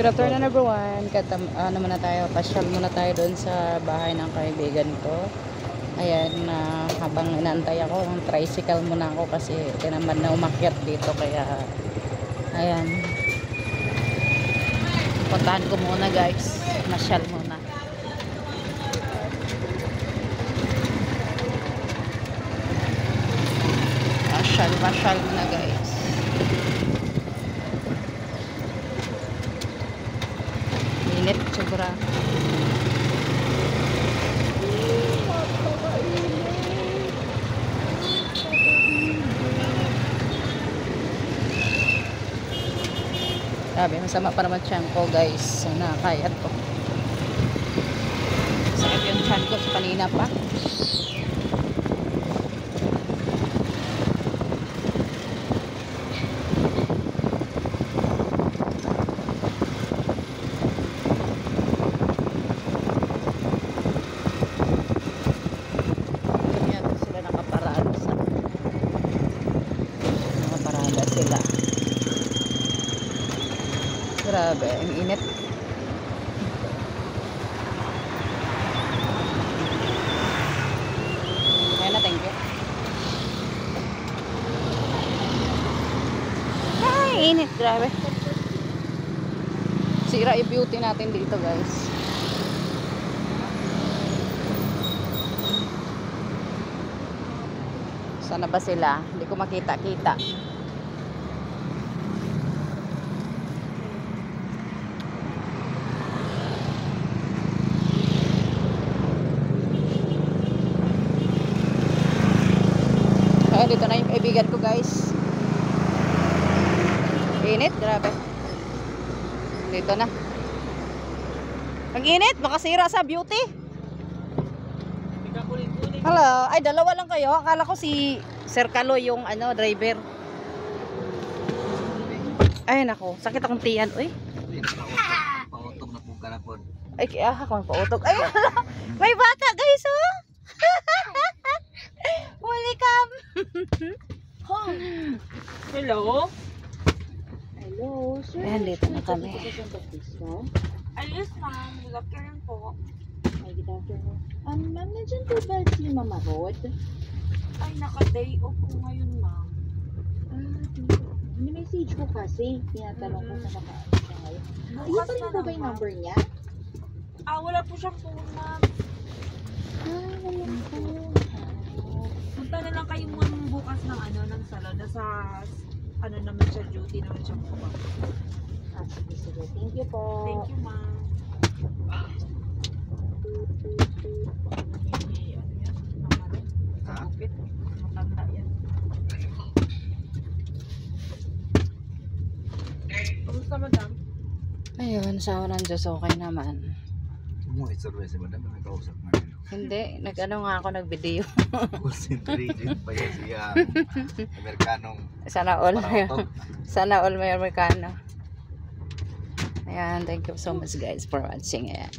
Good afternoon everyone. Ano muna tayo, pasyal muna tayo doon sa bahay ng kaibigan ko. Ayan, habang inaantay ako, ng tricycle muna ako kasi tinamad na umakyat dito kaya ayan. Puntahan ko muna guys. Masyal muna. Masyal muna guys. Init sobra. Sabi, masama pa naman tiyan ko guys. Sana kaya to. Sakit yung tiyan ko sa kanina pa. Grabe, ang init. Ayan na, thank you. Ay, init, grabe. Sira yung beauty natin dito, guys. Sana ba sila? Hindi ko makita-kita. Dito na yung kaibigan ko guys. Init, grabe. Dito na. Ang init, baka sira sa beauty. Hello, ay dalawa lang kayo. Akala ko si Sir Kalo yung driver. Ay nako, sakit akong tiyan. Uy. Pautog na po kalapon. Ay, ako pautog. Ay, may bata guys oh. Welcome. Hello? Hello, sir. Ayan, dito na kami. Ayos, ma'am. Good afternoon po. Ay, good afternoon. Ma'am, nandiyan po ba si Mama Rod? Ay, naka-day off po ngayon, ma'am. Ni-message ko kasi. Tinatanong ko sa nakaano siya ngayon. Iyan pa rin po ba yung number niya? Wala po siyang phone, ma'am. Wala po. Punta na lang kayo muna bukas ng ng salon. Nasa, naman siya, duty naman siya po, ma'am. Sige, sige. Thank you po. Thank you, ma'am. Kapit. Matanda yan. Kamusta, madam? Ayun, sa oran Diyos, okay naman. Mo isurvey si madam na kausap na nila. Hindi, nga ako nag-video. Concentrated pa yan siya. Amerikanong Sana all parautog. Sana all may Amerikano. Ayan, thank you so much guys for watching. Ayan.